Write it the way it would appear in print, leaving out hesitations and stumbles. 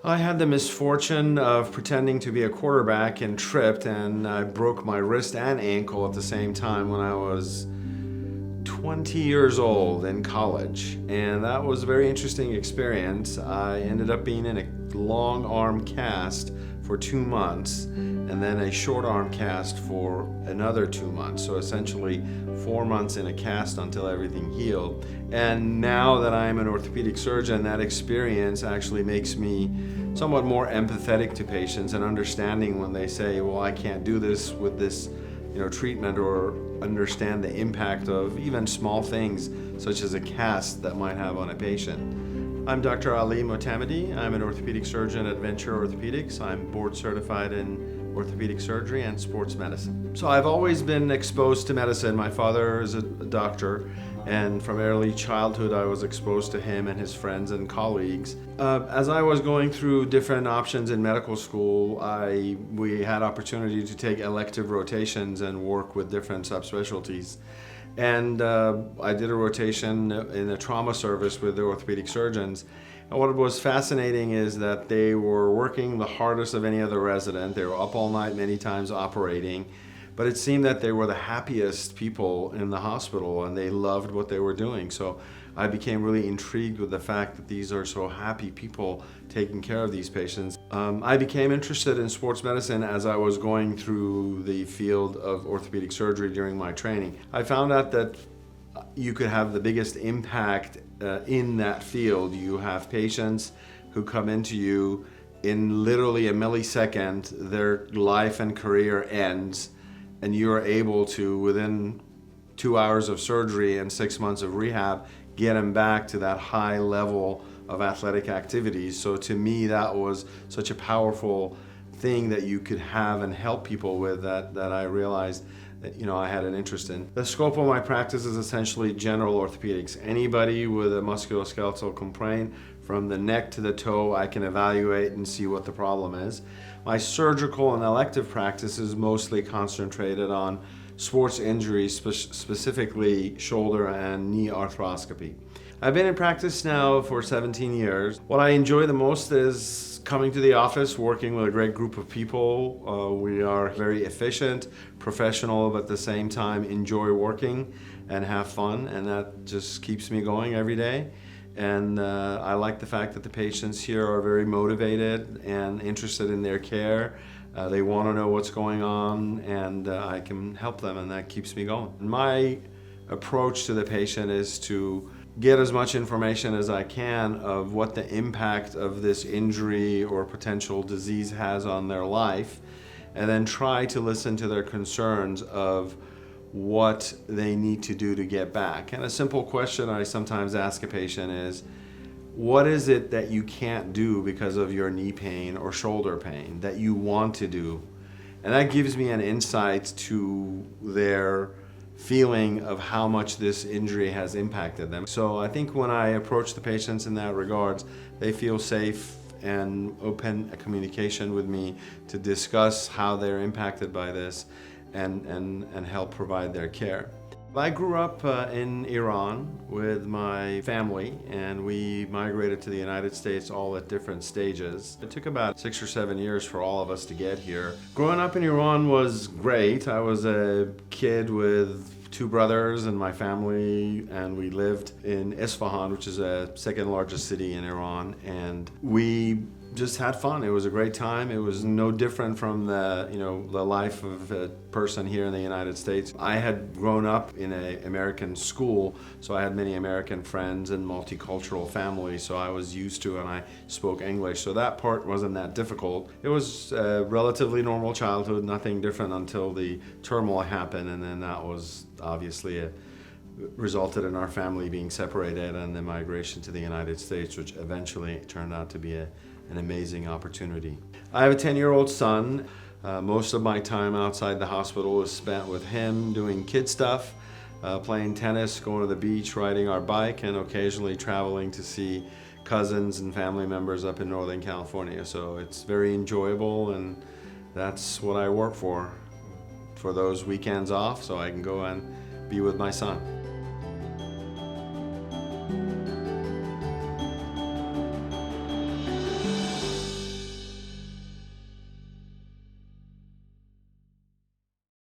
I had the misfortune of pretending to be a quarterback and tripped, and I broke my wrist and ankle at the same time when I was 20 years old in college. And that was a very interesting experience. I ended up being in a long arm cast for 2 months and then a short arm cast for another 2 months. So essentially 4 months in a cast until everything healed. And now that I'm an orthopedic surgeon, that experience actually makes me somewhat more empathetic to patients and understanding when they say, well, I can't do this with this treatment, or understand the impact of even small things such as a cast that might have on a patient. I'm Dr. Ali Motamedi. I'm an orthopedic surgeon at Ventura Orthopedics. I'm board certified in orthopedic surgery and sports medicine. So I've always been exposed to medicine. My father is a doctor, and from early childhood I was exposed to him and his friends and colleagues. As I was going through different options in medical school, we had opportunity to take elective rotations and work with different subspecialties. And I did a rotation in the trauma service with the orthopedic surgeons. And what was fascinating is that they were working the hardest of any other resident. They were up all night many times operating. But it seemed that they were the happiest people in the hospital and they loved what they were doing. So I became really intrigued with the fact that these are so happy people taking care of these patients. I became interested in sports medicine as I was going through the field of orthopedic surgery during my training. I found out that you could have the biggest impact in that field. You have patients who come into you in literally a millisecond, their life and career ends, and you are able to, within 2 hours of surgery and 6 months of rehab, get them back to that high level of athletic activities. So to me, that was such a powerful thing that you could have and help people with that I realized that I had an interest in. The scope of my practice is essentially general orthopedics. Anybody with a musculoskeletal complaint, from the neck to the toe, I can evaluate and see what the problem is. My surgical and elective practice is mostly concentrated on sports injuries, specifically shoulder and knee arthroscopy. I've been in practice now for 17 years. What I enjoy the most is coming to the office, working with a great group of people. We are very efficient, professional, but at the same time enjoy working and have fun, and that just keeps me going every day. And I like the fact that the patients here are very motivated and interested in their care. They want to know what's going on, and I can help them, and that keeps me going. My approach to the patient is to get as much information as I can of what the impact of this injury or potential disease has on their life, and then try to listen to their concerns of what they need to do to get back. And a simple question I sometimes ask a patient is, what is it that you can't do because of your knee pain or shoulder pain that you want to do? And that gives me an insight to their feeling of how much this injury has impacted them. So I think when I approach the patients in that regards, they feel safe and open communication with me to discuss how they're impacted by this and help provide their care. I grew up in Iran with my family, and we migrated to the United States all at different stages. It took about 6 or 7 years for all of us to get here. Growing up in Iran was great. I was a kid with 2 brothers and my family, and we lived in Isfahan, which is the second largest city in Iran, and we just had fun. It was a great time. It was no different from the life of a person here in the United States. I had grown up in an American school, so I had many American friends and multicultural family, so I was used to, and I spoke English, so that part wasn't that difficult. It was a relatively normal childhood, nothing different until the turmoil happened, and then that was obviously resulted in our family being separated and the migration to the United States, which eventually turned out to be an amazing opportunity. I have a 10-year-old son. Most of my time outside the hospital is spent with him doing kid stuff, playing tennis, going to the beach, riding our bike, and occasionally traveling to see cousins and family members up in Northern California. So it's very enjoyable, and that's what I work for those weekends off, so I can go and be with my son.